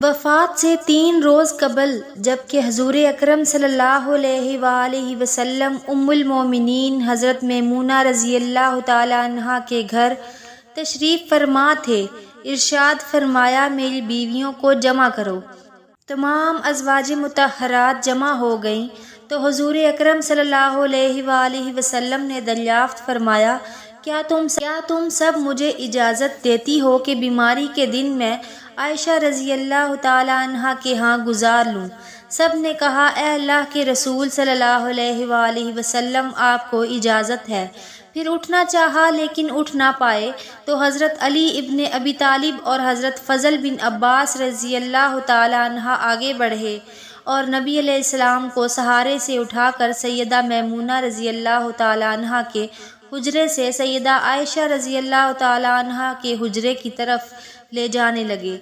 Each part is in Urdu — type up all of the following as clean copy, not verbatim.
وفات سے 3 روز قبل جبکہ حضور اکرم صلی اللہ علیہ وآلہ وسلم ام المومنین حضرت میمونہ رضی اللہ تعالی عنہا کے گھر تشریف فرما تھے، ارشاد فرمایا میری بیویوں کو جمع کرو۔ تمام ازواج مطہرات جمع ہو گئیں تو حضور اکرم صلی اللہ علیہ وآلہ وسلم نے دریافت فرمایا کیا تم سب مجھے اجازت دیتی ہو کہ بیماری کے دن میں عائشہ رضی اللہ تعالی عنہا کے ہاں گزار لوں؟ سب نے کہا اے اللہ کے رسول صلی اللہ علیہ وآلہ وسلم آپ کو اجازت ہے۔ پھر اٹھنا چاہا لیکن اٹھ نہ پائے تو حضرت علی ابن ابی طالب اور حضرت فضل بن عباس رضی اللہ تعالی عنہ آگے بڑھے اور نبی علیہ السلام کو سہارے سے اٹھا کر سیدہ میمونہ رضی اللہ تعالی عنہ کے حجرے سے سیدہ عائشہ رضی اللہ تعالی عنہ کے حجرے کی طرف لے جانے لگے۔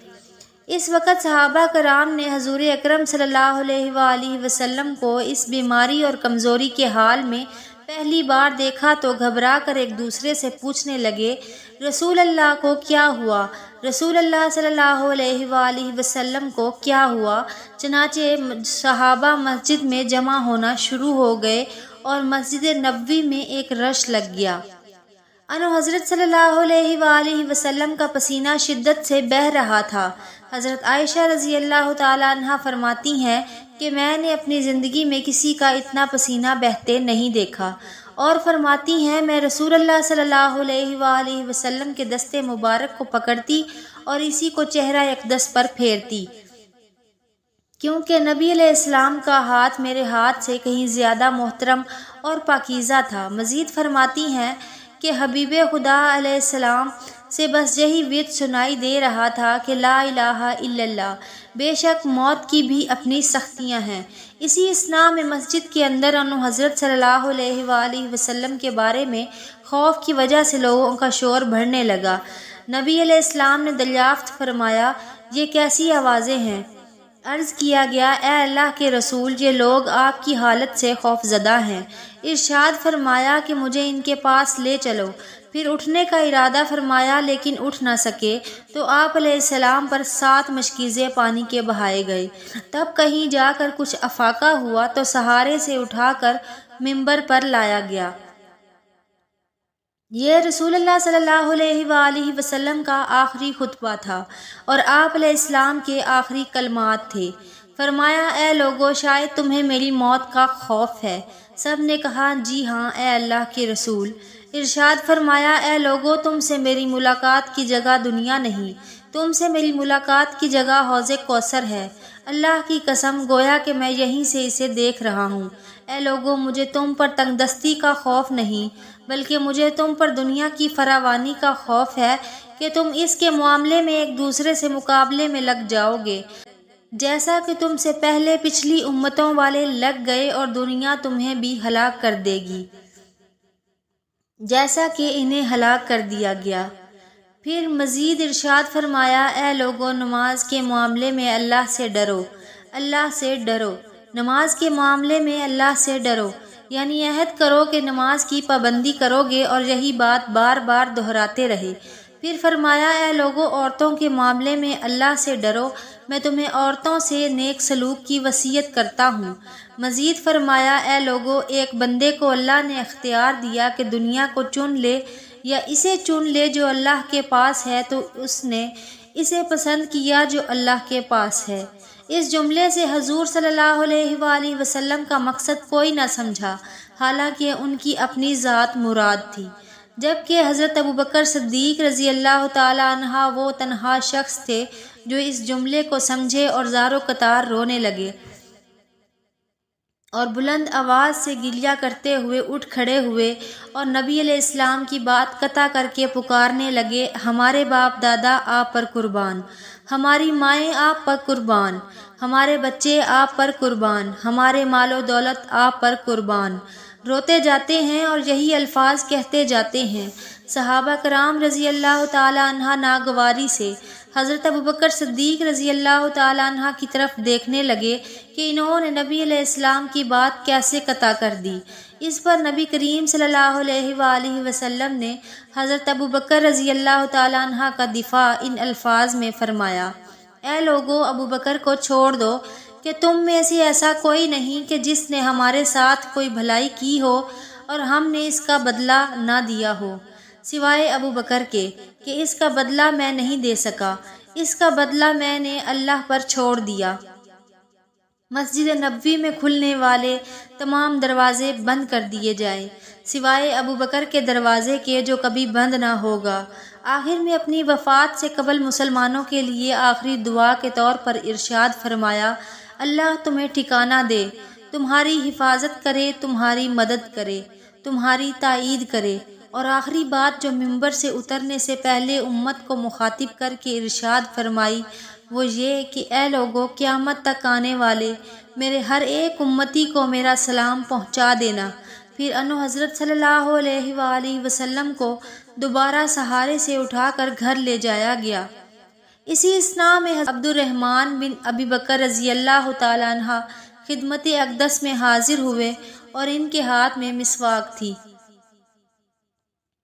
اس وقت صحابہ کرام نے حضور اکرم صلی اللہ علیہ وآلہ وسلم کو اس بیماری اور کمزوری کے حال میں پہلی بار دیکھا تو گھبرا کر ایک دوسرے سے پوچھنے لگے رسول اللہ کو کیا ہوا؟ رسول اللہ صلی اللہ علیہ وآلہ وسلم کو کیا ہوا؟ چنانچہ صحابہ مسجد میں جمع ہونا شروع ہو گئے اور مسجد نبوی میں ایک رش لگ گیا۔ حضرت صلی اللہ علیہ وآلہ وسلم کا پسینہ شدت سے بہہ رہا تھا۔ حضرت عائشہ رضی اللہ تعالی عنہا فرماتی ہیں کہ میں نے اپنی زندگی میں کسی کا اتنا پسینہ بہتے نہیں دیکھا، اور فرماتی ہیں میں رسول اللہ صلی اللہ علیہ وآلہ وسلم کے دست مبارک کو پکڑتی اور اسی کو چہرہ اقدس پر پھیرتی، کیونکہ نبی علیہ السلام کا ہاتھ میرے ہاتھ سے کہیں زیادہ محترم اور پاکیزہ تھا۔ مزید فرماتی ہیں کہ حبیب خدا علیہ السلام سے بس یہی ورد سنائی دے رہا تھا کہ لا الہ الا اللہ، بے شک موت کی بھی اپنی سختیاں ہیں۔ اسی اثناء میں مسجد کے اندر حضرت صلی اللہ علیہ وآلہ وسلم کے بارے میں خوف کی وجہ سے لوگوں کا شور بڑھنے لگا۔ نبی علیہ السلام نے دریافت فرمایا یہ کیسی آوازیں ہیں؟ عرض کیا گیا اے اللہ کے رسول یہ لوگ آپ کی حالت سے خوف زدہ ہیں۔ ارشاد فرمایا کہ مجھے ان کے پاس لے چلو۔ پھر اٹھنے کا ارادہ فرمایا لیکن اٹھ نہ سکے تو آپ علیہ السلام پر 7 مشکیزیں پانی کے بہائے گئے۔ تب کہیں جا کر کچھ افاقہ ہوا تو سہارے سے اٹھا کر منبر پر لایا گیا۔ یہ رسول اللہ صلی اللہ علیہ وآلہ وسلم کا آخری خطبہ تھا اور آپ علیہ السلام کے آخری کلمات تھے۔ فرمایا اے لوگو شاید تمہیں میری موت کا خوف ہے۔ سب نے کہا جی ہاں اے اللہ کے رسول۔ ارشاد فرمایا اے لوگو تم سے میری ملاقات کی جگہ دنیا نہیں، تم سے میری ملاقات کی جگہ حوض کوثر ہے۔ اللہ کی قسم گویا کہ میں یہیں سے اسے دیکھ رہا ہوں۔ اے لوگو مجھے تم پر تنگ دستی کا خوف نہیں بلکہ مجھے تم پر دنیا کی فراوانی کا خوف ہے کہ تم اس کے معاملے میں ایک دوسرے سے مقابلے میں لگ جاؤ گے جیسا کہ تم سے پہلے پچھلی امتوں والے لگ گئے، اور دنیا تمہیں بھی ہلاک کر دے گی جیسا کہ انہیں ہلاک کر دیا گیا۔ پھر مزید ارشاد فرمایا اے لوگو نماز کے معاملے میں اللہ سے ڈرو، اللہ سے ڈرو، نماز کے معاملے میں اللہ سے ڈرو، یعنی عہد کرو کہ نماز کی پابندی کرو گے اور یہی بات بار بار دہراتے رہے۔ پھر فرمایا اے لوگو عورتوں کے معاملے میں اللہ سے ڈرو، میں تمہیں عورتوں سے نیک سلوک کی وصیت کرتا ہوں۔ مزید فرمایا اے لوگو ایک بندے کو اللہ نے اختیار دیا کہ دنیا کو چن لے یا اسے چن لے جو اللہ کے پاس ہے، تو اس نے اسے پسند کیا جو اللہ کے پاس ہے۔ اس جملے سے حضور صلی اللہ علیہ وآلہ وسلم کا مقصد کوئی نہ سمجھا، حالانکہ ان کی اپنی ذات مراد تھی، جبکہ حضرت ابوبکر صدیق رضی اللہ تعالی عنہ وہ تنہا شخص تھے جو اس جملے کو سمجھے اور زار و قطار رونے لگے اور بلند آواز سے گریہ کرتے ہوئے اٹھ کھڑے ہوئے اور نبی علیہ السلام کی بات قطع کر کے پکارنے لگے ہمارے باپ دادا آپ پر قربان، ہماری مائیں آپ پر قربان، ہمارے بچے آپ پر قربان، ہمارے مال و دولت آپ پر قربان۔ روتے جاتے ہیں اور یہی الفاظ کہتے جاتے ہیں۔ صحابہ کرام رضی اللہ تعالی عنہ ناگواری سے حضرت ابوبکر صدیق رضی اللہ تعالی عنہ کی طرف دیکھنے لگے کہ انہوں نے نبی علیہ السلام کی بات کیسے قطع کر دی۔ اس پر نبی کریم صلی اللہ علیہ وآلہ وسلم نے حضرت ابوبکر رضی اللہ تعالی عنہ کا دفاع ان الفاظ میں فرمایا اے لوگو، ابو بکر کو چھوڑ دو کہ تم میں سے ایسا کوئی نہیں کہ جس نے ہمارے ساتھ کوئی بھلائی کی ہو اور ہم نے اس کا بدلہ نہ دیا ہو، سوائے ابو بکر کے کہ اس کا بدلہ میں نہیں دے سکا، اس کا بدلہ میں نے اللہ پر چھوڑ دیا۔ مسجد نبوی میں کھلنے والے تمام دروازے بند کر دیے جائیں، سوائے ابو بکر کے دروازے کے جو کبھی بند نہ ہوگا۔ آخر میں اپنی وفات سے قبل مسلمانوں کے لیے آخری دعا کے طور پر ارشاد فرمایا، اللہ تمہیں ٹھکانہ دے، تمہاری حفاظت کرے، تمہاری مدد کرے، تمہاری تائید کرے۔ اور آخری بات جو ممبر سے اترنے سے پہلے امت کو مخاطب کر کے ارشاد فرمائی وہ یہ کہ اے لوگو، قیامت تک آنے والے میرے ہر ایک امتی کو میرا سلام پہنچا دینا۔ پھر انو حضرت صلی اللہ علیہ وآلہ وسلم کو دوبارہ سہارے سے اٹھا کر گھر لے جایا گیا۔ اسی اثناء میں عبد الرحمن بن ابی بکر رضی اللہ تعالیٰ عنہ خدمت اقدس میں حاضر ہوئے اور ان کے ہاتھ میں مسواک تھی۔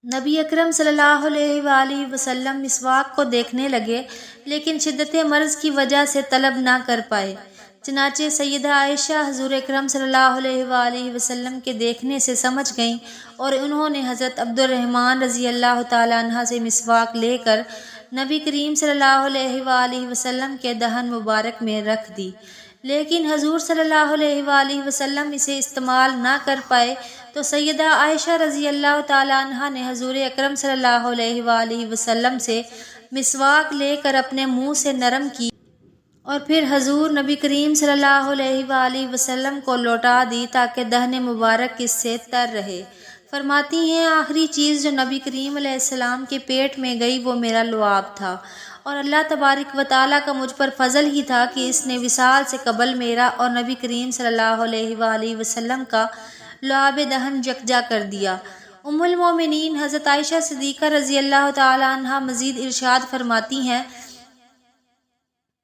نبی اکرم صلی اللہ علیہ وآلہ وسلم مسواک کو دیکھنے لگے لیکن شدت مرض کی وجہ سے طلب نہ کر پائے، چنانچہ سیدہ عائشہ حضور اکرم صلی اللہ علیہ وآلہ وسلم کے دیکھنے سے سمجھ گئیں اور انہوں نے حضرت عبد الرحمن رضی اللہ تعالیٰ عنہ سے مسواک لے کر نبی کریم صلی اللہ علیہ وآلہ وسلم کے دہن مبارک میں رکھ دی، لیکن حضور صلی اللہ علیہ وآلہ وسلم اسے استعمال نہ کر پائے تو سیدہ عائشہ رضی اللہ تعالیٰ عنہ نے حضور اکرم صلی اللہ علیہ وآلہ وسلم سے مسواک لے کر اپنے منہ سے نرم کی اور پھر حضور نبی کریم صلی اللہ علیہ وآلہ وسلم کو لوٹا دی تاکہ دہن مبارک اس سے تر رہے۔ فرماتی ہیں آخری چیز جو نبی کریم علیہ السلام کے پیٹ میں گئی وہ میرا لعاب تھا، اور اللہ تبارک و تعالیٰ کا مجھ پر فضل ہی تھا کہ اس نے وصال سے قبل میرا اور نبی کریم صلی اللہ علیہ وآلہ وسلم کا لعاب دہن یکجا کر دیا۔ ام المومنین حضرت عائشہ صدیقہ رضی اللہ تعالیٰ عنہ مزید ارشاد فرماتی ہیں،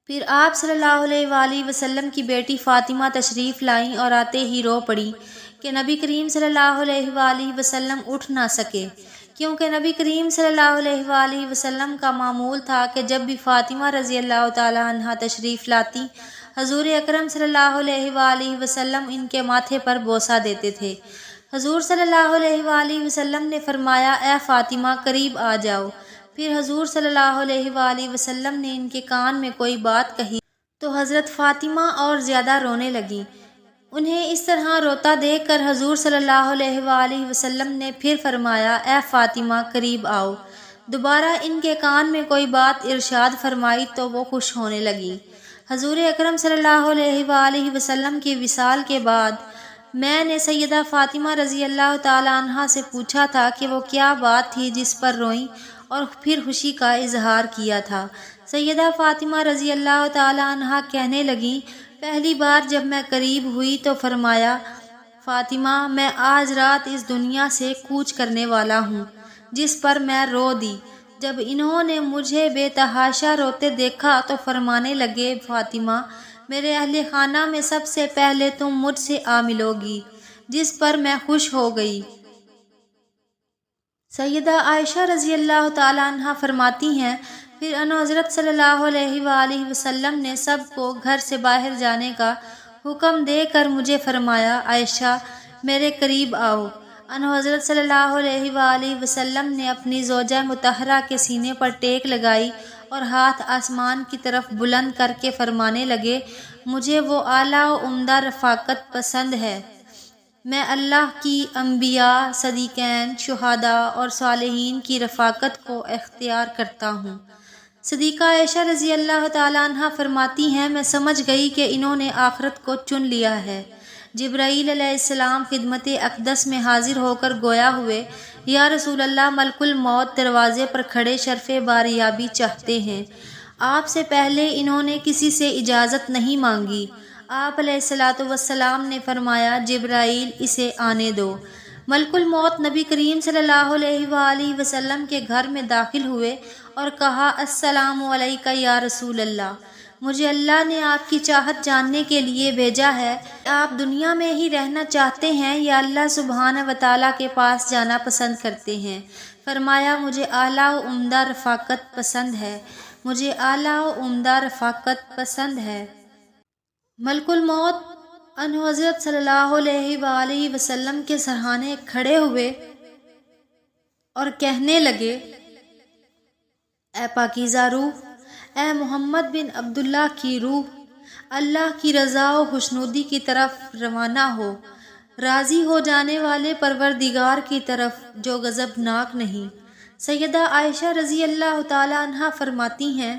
پھر آپ صلی اللہ علیہ وآلہ وسلم کی بیٹی فاطمہ تشریف لائیں اور آتے ہی رو پڑی کہ نبی کریم صلی اللہ علیہ وآلہ وسلم اٹھ نہ سکے، کیونکہ نبی کریم صلی اللہ علیہ وآلہ وسلم کا معمول تھا کہ جب بھی فاطمہ رضی اللہ تعالیٰ عنہ تشریف لاتی حضور اکرم صلی اللہ علیہ وآلہ وسلم ان کے ماتھے پر بوسہ دیتے تھے۔ حضور صلی اللہ علیہ وآلہ وسلم نے فرمایا، اے فاطمہ قریب آ جاؤ۔ پھر حضور صلی اللہ علیہ وآلہ وسلم نے ان کے کان میں کوئی بات کہی تو حضرت فاطمہ اور زیادہ رونے لگیں۔ انہیں اس طرح روتا دیکھ کر حضور صلی اللہ علیہ وآلہ وسلم نے پھر فرمایا، اے فاطمہ قریب آؤ۔ دوبارہ ان کے کان میں کوئی بات ارشاد فرمائی تو وہ خوش ہونے لگیں۔ حضور اکرم صلی اللہ علیہ وآلہ وسلم کی وصال کے بعد میں نے سیدہ فاطمہ رضی اللہ تعالیٰ عنہ سے پوچھا تھا کہ وہ کیا بات تھی جس پر روئیں اور پھر خوشی کا اظہار کیا تھا۔ سیدہ فاطمہ رضی اللہ تعالیٰ عنہ کہنے لگیں، پہلی بار جب میں قریب ہوئی تو فرمایا، فاطمہ میں آج رات اس دنیا سے کوچ کرنے والا ہوں، جس پر میں رو دی۔ جب انہوں نے مجھے بے تحاشا روتے دیکھا تو فرمانے لگے، فاطمہ میرے اہل خانہ میں سب سے پہلے تم مجھ سے آ ملو گی، جس پر میں خوش ہو گئی۔ سیدہ عائشہ رضی اللہ تعالیٰ عنہ فرماتی ہیں، پھر انو حضرت صلی اللہ علیہ وآلہ وسلم نے سب کو گھر سے باہر جانے کا حکم دے کر مجھے فرمایا، عائشہ میرے قریب آؤ۔ انو حضرت صلی اللہ علیہ وآلہ وسلم نے اپنی زوجہ مطہرہ کے سینے پر ٹیک لگائی اور ہاتھ آسمان کی طرف بلند کر کے فرمانے لگے، مجھے وہ اعلیٰ و عمدہ رفاقت پسند ہے، میں اللہ کی انبیاء، صدیقین، شہداء اور صالحین کی رفاقت کو اختیار کرتا ہوں۔ صدیقہ عائشہ رضی اللہ تعالیٰ عنہ فرماتی ہیں، میں سمجھ گئی کہ انہوں نے آخرت کو چن لیا ہے۔ جبرائیل علیہ السلام خدمت اقدس میں حاضر ہو کر گویا ہوئے، یا رسول اللہ، ملک الموت دروازے پر کھڑے شرف باریابی چاہتے ہیں۔ آپ سے پہلے انہوں نے کسی سے اجازت نہیں مانگی۔ آپ علیہ الصلاۃ والسلام نے فرمایا، جبرائیل اسے آنے دو۔ ملک الموت نبی کریم صلی اللہ علیہ وآلہ وسلم کے گھر میں داخل ہوئے اور کہا، السلام علیک یا رسول اللہ، مجھے اللہ نے آپ کی چاہت جاننے کے لیے بھیجا ہے، آپ دنیا میں ہی رہنا چاہتے ہیں یا اللہ سبحانہ و تعالیٰ کے پاس جانا پسند کرتے ہیں؟ فرمایا، مجھے اعلیٰ و عمدہ رفاقت پسند ہے۔ مجھے اعلیٰ و عمدہ رفاقت پسند ہے۔ ملک الموت انہو حضرت صلی اللہ علیہ وآلہ وسلم کے سرہانے کھڑے ہوئے اور کہنے لگے، اے پاکیزہ روح، اے محمد بن عبداللہ کی روح، اللہ کی رضا و خوشنودی کی طرف روانہ ہو، راضی ہو جانے والے پروردگار کی طرف جو غضبناک نہیں۔ سیدہ عائشہ رضی اللہ تعالی عنہا فرماتی ہیں،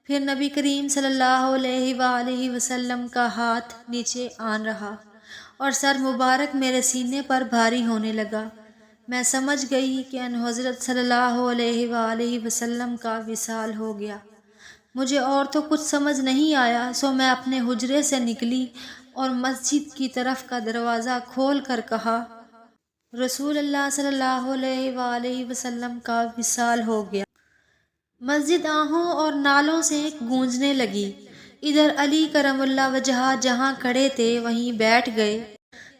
پھر نبی کریم صلی اللہ علیہ وآلہ وسلم کا ہاتھ نیچے آن رہا اور سر مبارک میرے سینے پر بھاری ہونے لگا۔ میں سمجھ گئی کہ انہو حضرت صلی اللہ علیہ وآلہ وسلم کا وصال ہو گیا۔ مجھے اور تو کچھ سمجھ نہیں آیا، سو میں اپنے حجرے سے نکلی اور مسجد کی طرف کا دروازہ کھول کر کہا، رسول اللہ صلی اللہ علیہ وآلہ وسلم کا وصال ہو گیا۔ مسجد آہوں اور نالوں سے گونجنے لگی۔ ادھر علی کرم اللہ وجہہ جہاں کھڑے تھے وہیں بیٹھ گئے،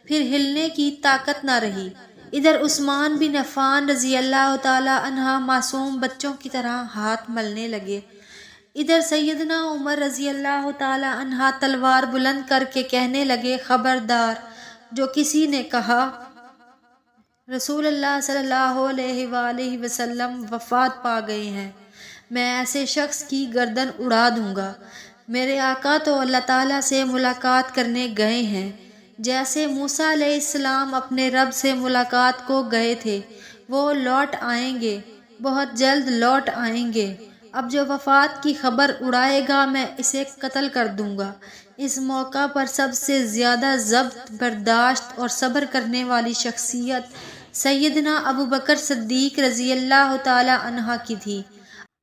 پھر ہلنے کی طاقت نہ رہی۔ ادھر عثمان بن عفان رضی اللہ تعالی عنہ معصوم بچوں کی طرح ہاتھ ملنے لگے۔ ادھر سیدنا عمر رضی اللہ تعالی عنہ تلوار بلند کر کے کہنے لگے، خبردار، جو کسی نے کہا رسول اللہ صلی اللہ علیہ وآلہ وسلم وفات پا گئے ہیں، میں ایسے شخص کی گردن اڑا دوں گا۔ میرے آقا تو اللہ تعالیٰ سے ملاقات کرنے گئے ہیں، جیسے موسیٰ علیہ السلام اپنے رب سے ملاقات کو گئے تھے، وہ لوٹ آئیں گے، بہت جلد لوٹ آئیں گے۔ اب جو وفات کی خبر اڑائے گا میں اسے قتل کر دوں گا۔ اس موقع پر سب سے زیادہ ضبط، برداشت اور صبر کرنے والی شخصیت سیدنا ابو بکر صدیق رضی اللہ تعالی عنہ کی تھی۔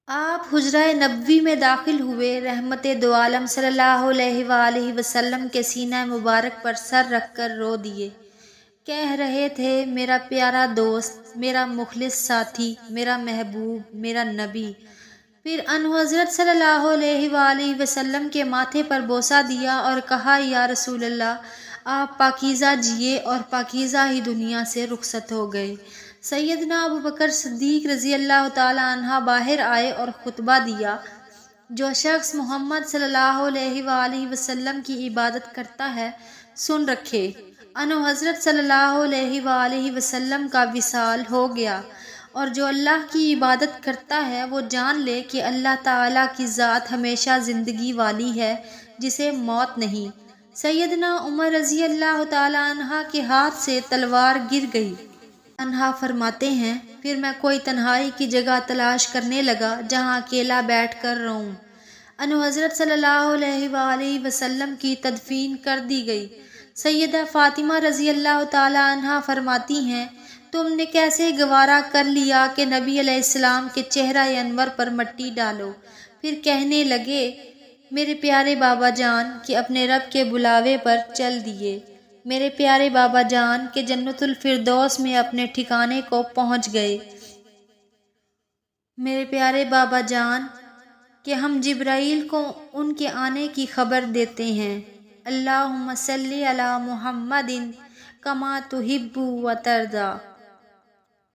آپ حجرہ نبوی میں داخل ہوئے، رحمت دو عالم صلی اللہ علیہ وآلہ وسلم کے سینہ مبارک پر سر رکھ کر رو دیے۔ کہہ رہے تھے، میرا پیارا دوست، میرا مخلص ساتھی، میرا محبوب، میرا نبی۔ پھر انہو حضرت صلی اللہ علیہ وآلہ وسلم کے ماتھے پر بوسہ دیا اور کہا، یا رسول اللہ، آپ پاکیزہ جیے اور پاکیزہ ہی دنیا سے رخصت ہو گئے۔ سیدنا ابو بکر صدیق رضی اللہ تعالی عنہ باہر آئے اور خطبہ دیا، جو شخص محمد صلی اللہ علیہ وآلہ وسلم کی عبادت کرتا ہے سن رکھے، انہو حضرت صلی اللہ علیہ وآلہ وسلم کا وصال ہو گیا، اور جو اللہ کی عبادت کرتا ہے وہ جان لے کہ اللہ تعالیٰ کی ذات ہمیشہ زندگی والی ہے، جسے موت نہیں۔ سیدنا عمر رضی اللہ تعالی عنہ کے ہاتھ سے تلوار گر گئی۔ عنہا فرماتے ہیں، پھر میں کوئی تنہائی کی جگہ تلاش کرنے لگا جہاں اکیلا بیٹھ کر روؤں۔ انہو حضرت صلی اللہ علیہ وآلہ وسلم کی تدفین کر دی گئی۔ سیدہ فاطمہ رضی اللہ تعالی عنہ فرماتی ہیں، تم نے کیسے گوارا کر لیا کہ نبی علیہ السلام کے چہرہ انور پر مٹی ڈالو؟ پھر کہنے لگے، میرے پیارے بابا جان کہ اپنے رب کے بلاوے پر چل دیے، میرے پیارے بابا جان کہ جنت الفردوس میں اپنے ٹھکانے کو پہنچ گئے، میرے پیارے بابا جان کہ ہم جبرائیل کو ان کے آنے کی خبر دیتے ہیں۔ اللہم صلی علی محمد کما تحب و ترضی۔